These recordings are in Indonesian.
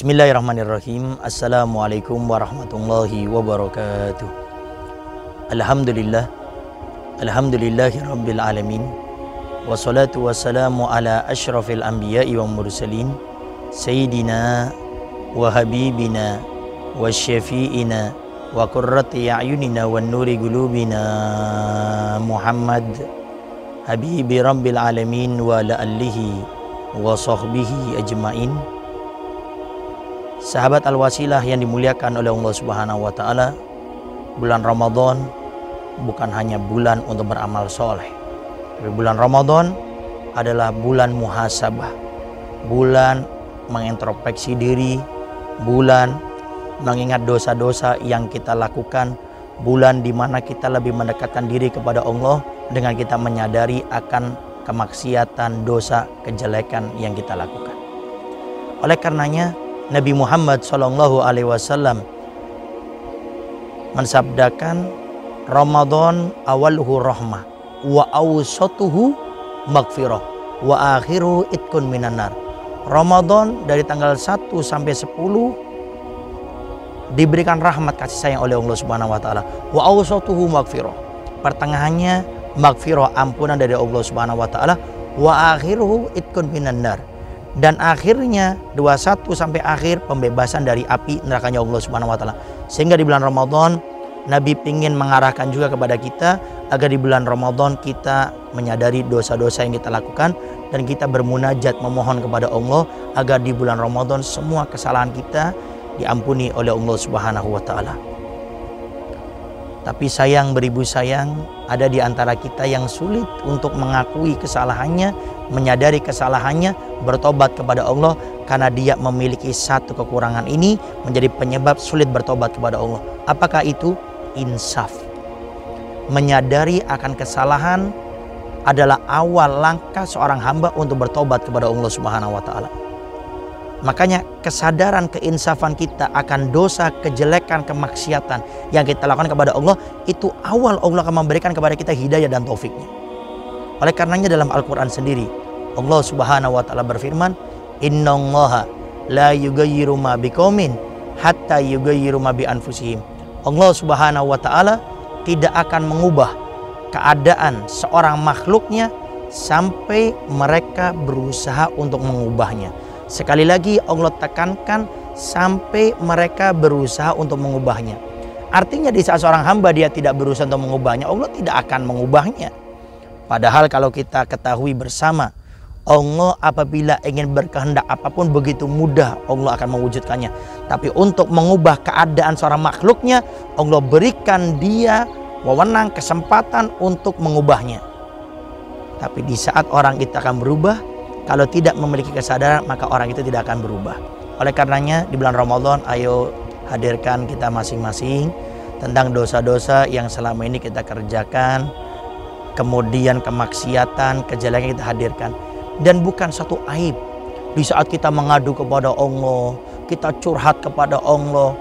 Bismillahirrahmanirrahim. Assalamualaikum warahmatullahi wabarakatuh. Alhamdulillah. Alhamdulillahi rabbil alamin. Wassalatu wassalamu ala asyrafil anbiya'i wa mursalin. Sayyidina wa habibina wa syafi'ina wa qurrati a'yunina wa nuri qulubina Muhammad habibi rabbil alamin wa ala alihi wa sahbihi ajmain. Sahabat Al-Wasilah yang dimuliakan oleh Allah Subhanahu wa taala, bulan Ramadan bukan hanya bulan untuk beramal soleh, tapi bulan Ramadan adalah bulan muhasabah, bulan mengintrospeksi diri, bulan mengingat dosa-dosa yang kita lakukan, bulan di mana kita lebih mendekatkan diri kepada Allah dengan kita menyadari akan kemaksiatan, dosa, kejelekan yang kita lakukan. Oleh karenanya Nabi Muhammad SAW mensabdakan, Ramadan awaluhu rahmah wa awsatuhu maghfirah wa akhiruhu itqun minan nar. Ramadan dari tanggal 1 sampai 10 diberikan rahmat kasih sayang oleh Allah Subhanahu wa taala. Wa awsatuhu maghfirah. Pertengahannya maghfirah, ampunan dari Allah Subhanahu wa taala. Wa akhiruhu itqun minan nar. Dan akhirnya 21 sampai akhir pembebasan dari api nerakanya Allah Subhanahu wa taala. Sehingga di bulan Ramadan Nabi ingin mengarahkan juga kepada kita agar di bulan Ramadan kita menyadari dosa-dosa yang kita lakukan dan kita bermunajat memohon kepada Allah agar di bulan Ramadan semua kesalahan kita diampuni oleh Allah Subhanahu wa taala. Tapi sayang beribu sayang, ada di antara kita yang sulit untuk mengakui kesalahannya, menyadari kesalahannya, bertobat kepada Allah karena dia memiliki satu kekurangan ini menjadi penyebab sulit bertobat kepada Allah. Apakah itu? Insaf. Menyadari akan kesalahan adalah awal langkah seorang hamba untuk bertobat kepada Allah Subhanahu wa taala. Makanya kesadaran keinsafan kita akan dosa, kejelekan, kemaksiatan yang kita lakukan kepada Allah, itu awal Allah akan memberikan kepada kita hidayah dan taufiknya. Oleh karenanya dalam Al-Quran sendiri Allah Subhanahu wa taala berfirman, innallaha la yughayyiru ma biqaumin hatta yughayyiru ma bi anfusihim. Allah Subhanahu wa taala tidak akan mengubah keadaan seorang makhluknya sampai mereka berusaha untuk mengubahnya. Sekali lagi Allah tekankan, sampai mereka berusaha untuk mengubahnya. Artinya di saat seorang hamba dia tidak berusaha untuk mengubahnya, Allah tidak akan mengubahnya. Padahal kalau kita ketahui bersama, Allah apabila ingin berkehendak apapun begitu mudah Allah akan mewujudkannya. Tapi untuk mengubah keadaan seorang makhluknya, Allah berikan dia wewenang, kesempatan untuk mengubahnya. Tapi di saat orang itu akan berubah, kalau tidak memiliki kesadaran maka orang itu tidak akan berubah. Oleh karenanya di bulan Ramadan ayo hadirkan kita masing-masing tentang dosa-dosa yang selama ini kita kerjakan, kemudian kemaksiatan, kejelekan kita hadirkan. Dan bukan satu aib di saat kita mengadu kepada Allah, kita curhat kepada Allah,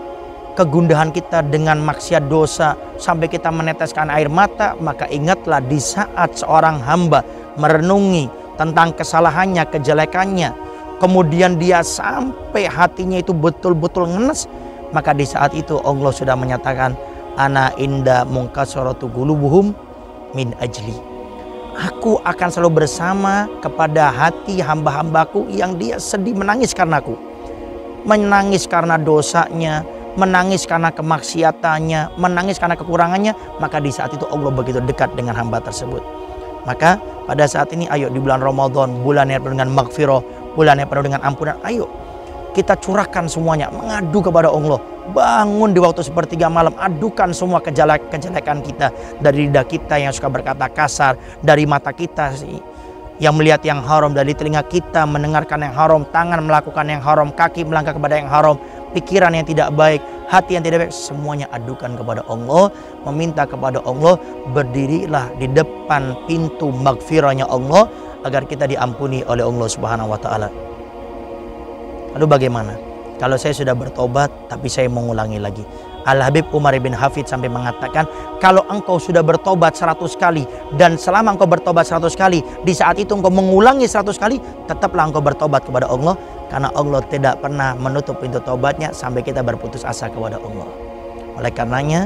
kegundahan kita dengan maksiat dosa sampai kita meneteskan air mata, maka ingatlah di saat seorang hamba merenungi tentang kesalahannya, kejelekannya, kemudian dia sampai hatinya itu betul-betul ngenes, maka di saat itu Allah sudah menyatakan, ana inda munkasaratu qulubuhum min ajli. Aku akan selalu bersama kepada hati hamba-hambaku yang dia sedih menangis karena aku, menangis karena dosanya, menangis karena kemaksiatannya, menangis karena kekurangannya. Maka di saat itu Allah begitu dekat dengan hamba tersebut. Maka pada saat ini ayo di bulan Ramadan, bulan yang penuh dengan maghfirah, bulan yang penuh dengan ampunan, ayo kita curahkan semuanya, mengadu kepada Allah. Bangun di waktu sepertiga malam, adukan semua kejelekan kita, dari lidah kita yang suka berkata kasar, dari mata kita yang melihat yang haram, dari telinga kita mendengarkan yang haram, tangan melakukan yang haram, kaki melangkah kepada yang haram, pikiran yang tidak baik, hati yang tidak baik, semuanya adukan kepada Allah, meminta kepada Allah. Berdirilah di depan pintu maghfirahnya Allah agar kita diampuni oleh Allah Subhanahu wa taala. Lalu bagaimana kalau saya sudah bertobat tapi saya mengulangi lagi? Al-Habib Umar bin Hafid sampai mengatakan, kalau engkau sudah bertobat 100 kali dan selama engkau bertobat 100 kali, di saat itu engkau mengulangi 100 kali, tetaplah engkau bertobat kepada Allah. karena Allah tidak pernah menutup pintu taubatnya sampai kita berputus asa kepada Allah. Oleh karenanya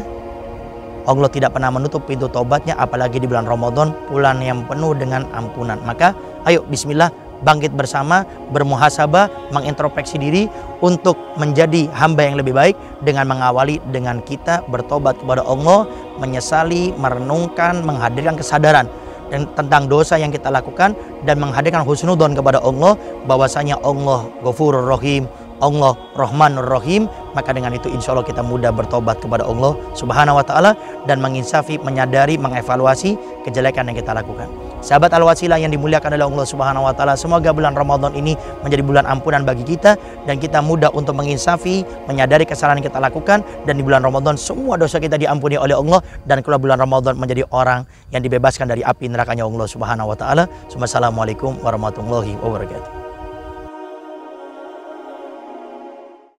Allah tidak pernah menutup pintu taubatnya, apalagi di bulan Ramadan, bulan yang penuh dengan ampunan. Maka ayo bismillah, bangkit bersama, bermuhasabah, mengintrospeksi diri untuk menjadi hamba yang lebih baik dengan mengawali dengan kita bertobat kepada Allah, menyesali, merenungkan, menghadirkan kesadaran dan tentang dosa yang kita lakukan dan menghadirkan husnudzon kepada Allah bahwasanya Allah Ghafurur Rahim, Allah Rahmanur Rahim. Maka dengan itu insya Allah kita mudah bertobat kepada Allah Subhanahu wa Ta'ala dan menginsafi, menyadari, mengevaluasi kejelekan yang kita lakukan. Sahabat Al-Wasilah yang dimuliakan oleh Allah Subhanahu wa Ta'ala, semoga bulan Ramadan ini menjadi bulan ampunan bagi kita dan kita mudah untuk menginsafi, menyadari kesalahan yang kita lakukan, dan di bulan Ramadan semua dosa kita diampuni oleh Allah dan keluar bulan Ramadan menjadi orang yang dibebaskan dari api nerakanya Allah Subhanahu wa Ta'ala. Assalamualaikum warahmatullahi wabarakatuh.